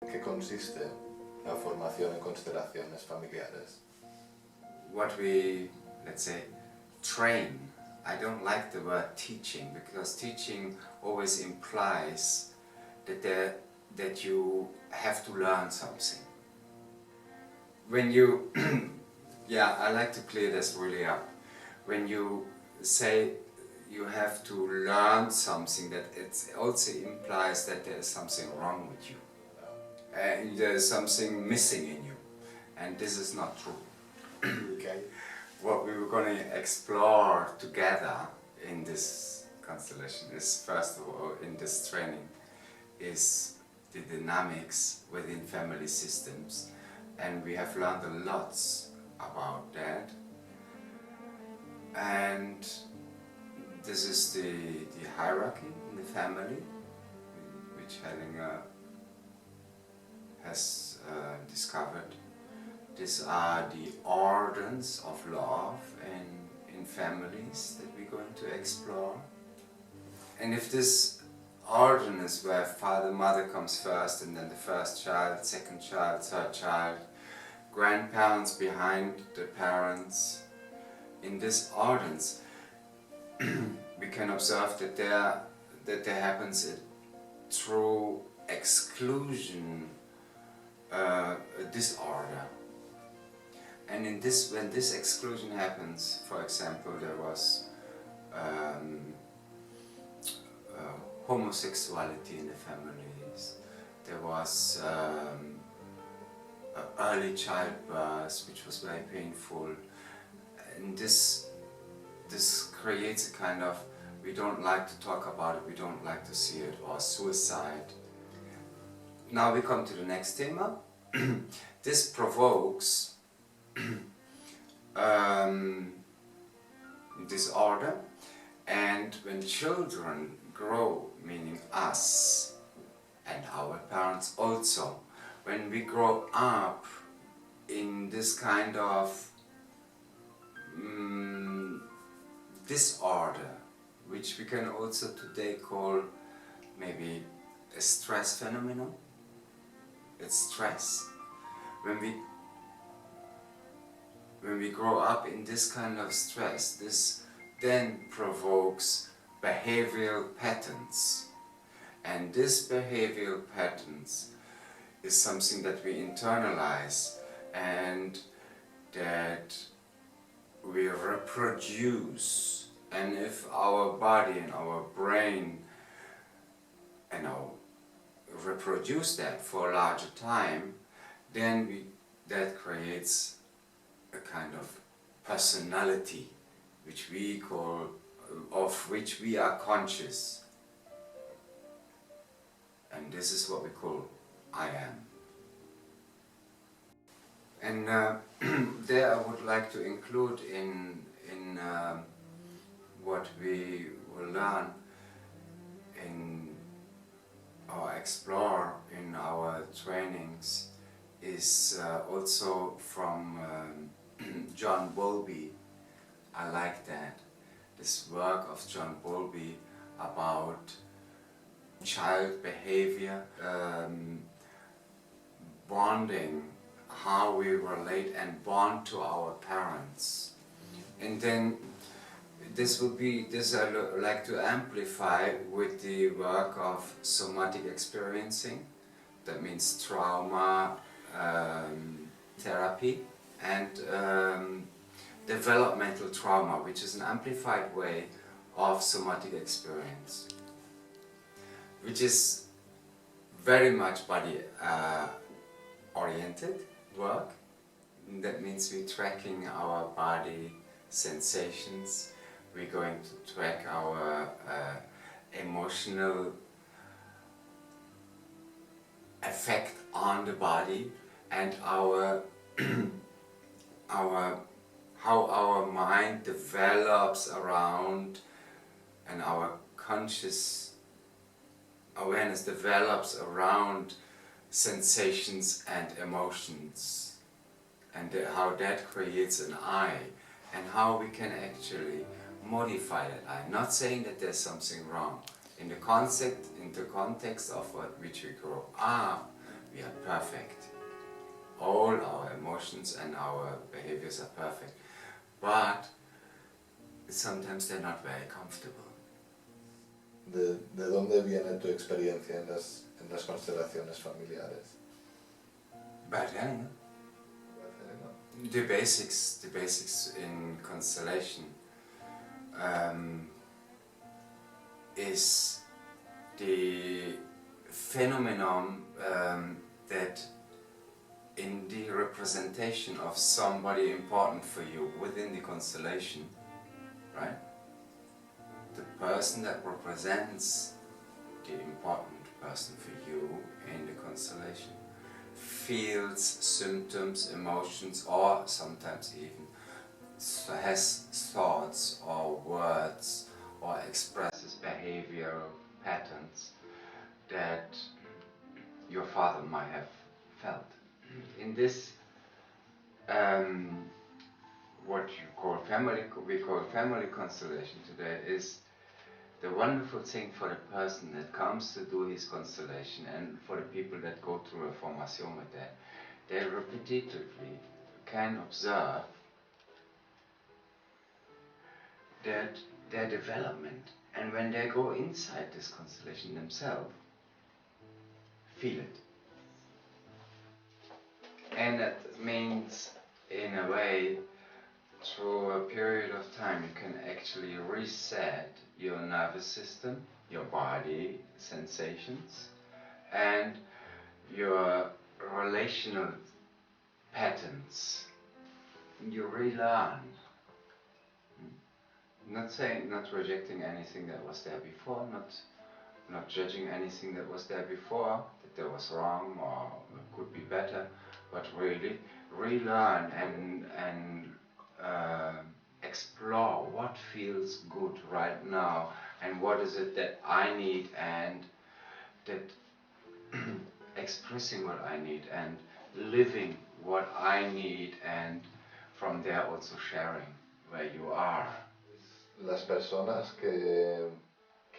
¿Qué consiste la formación en constelaciones familiares? What we, let's say, train. I don't like the word teaching, because teaching always implies that you have to learn something. When you, yeah, I like to clear this really up. When you say you have to learn something, that it also implies that there is something wrong with you. And there is something missing in you. And this is not true. Okay. What we were going to explore together in this constellation is, first of all, in this training, is the dynamics within family systems. And we have learned a lot about that. And this is the hierarchy in the family, which Hellinger has discovered. These are the orders of love in families that we're going to explore. And if this ordinance where father, mother comes first, and then the first child, second child, third child, grandparents behind the parents, in this ordinance we can observe that there happens through exclusion a disorder. And in this, when this exclusion happens, for example, there was homosexuality in the families, there was early childbirth, which was very painful, and this creates a kind of, we don't like to talk about it, we don't like to see it, or suicide. Now we come to the next thema. This provokes disorder, and when children grow, meaning us and our parents also, when we grow up in this kind of disorder, which we can also today call maybe a stress phenomenon. It's stress. When we grow up in this kind of stress, this then provokes behavioral patterns. And this behavioral patterns is something that we internalize and that we reproduce. And if our body and our brain reproduce that for a larger time, then that creates a kind of personality which we call, of which we are conscious. And this is what we call I am. And there I would like to include in what we will learn in or explore in our trainings is also from John Bowlby. I like that. This work of John Bowlby about child behavior, bonding, how we relate and bond to our parents. And then this I like to amplify with the work of somatic experiencing. That means trauma therapy, and developmental trauma, which is an amplified way of somatic experience, which is very much body oriented work. That means we're tracking our body sensations, we're going to track our emotional effect on the body, and how our mind develops around, and our conscious awareness develops around sensations and emotions, and how that creates an I, and how we can actually modify that I. Not saying that there's something wrong. In the context of which we grow up, we are perfect. All our emotions and our behaviors are perfect, but sometimes they're not very comfortable. ¿De dónde viene tu experiencia en las constelaciones familiares? Bert Hellinger. The basics in constellation is the phenomenon that in the representation of somebody important for you within the constellation, right? The person that represents the important person for you in the constellation feels symptoms, emotions, or sometimes even has thoughts or words or expresses behavioral patterns that your father might have felt. In this, what we call family constellation today, is the wonderful thing for the person that comes to do his constellation and for the people that go through a Formación with that, they repetitively can observe that their development, and when they go inside this constellation themselves, feel it. And that means, in a way, through a period of time, you can actually reset your nervous system, your body sensations, and your relational patterns. You relearn. Not rejecting anything that was there before, not judging anything that was there before, that there was wrong or could be better, but really relearn and explore what feels good right now and what is it that I need, and that expressing what I need and living what I need, and from there also sharing where you are. Las personas que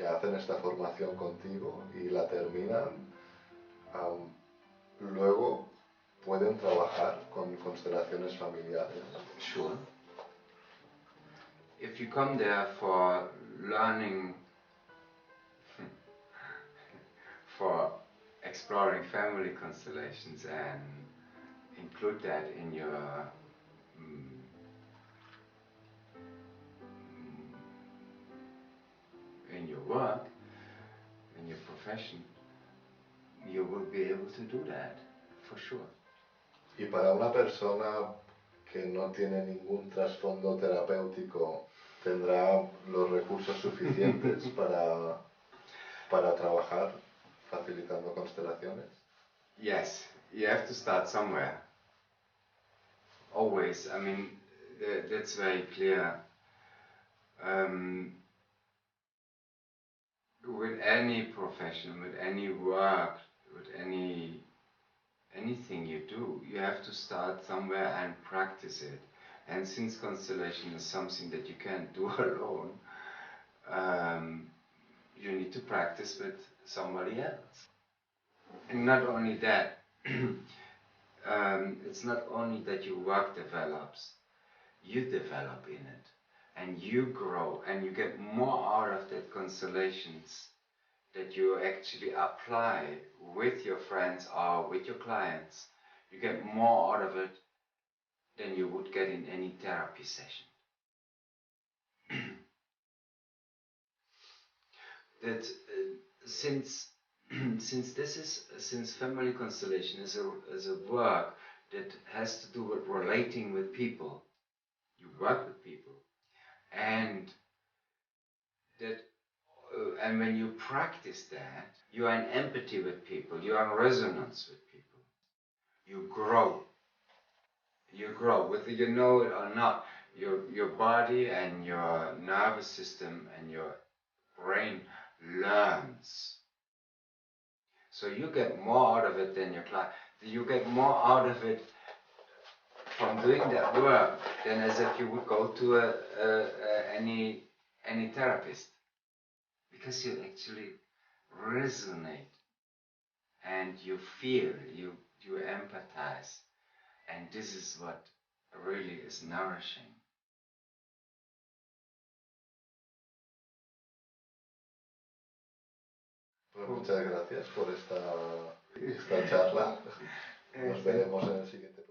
hacen esta formación contigo y la terminan, luego pueden trabajar con constelaciones familiares. Sure. If you come there for learning, for exploring family constellations and include that in your work, in your profession, you will be able to do that, for sure. Y para una persona que no tiene ningún trasfondo terapéutico, ¿tendrá los recursos suficientes para trabajar facilitando constelaciones? Yes, you have to start somewhere. Always, I mean, that's very clear. With any profession, with any work, with anything you do, you have to start somewhere and practice it. And since constellation is something that you can't do alone, you need to practice with somebody else. And not only that, it's not only that your work develops, you develop in it, and you grow, and you get more out of that constellations that you actually apply with your friends or with your clients. You get more out of it than you would get in any therapy session. That since family constellation is a work that has to do with relating with people, you work with people, and that and when you practice that, you are in empathy with people, you are in resonance with people, you grow. You grow, whether you know it or not. Your body and your nervous system and your brain learns. So you get more out of it than your client. You get more out of it from doing that work than as if you would go to any therapist, because you actually resonate and you feel, you empathize, and this is what really is nourishing. Pues muchas gracias por esta charla. Nos veremos en el siguiente.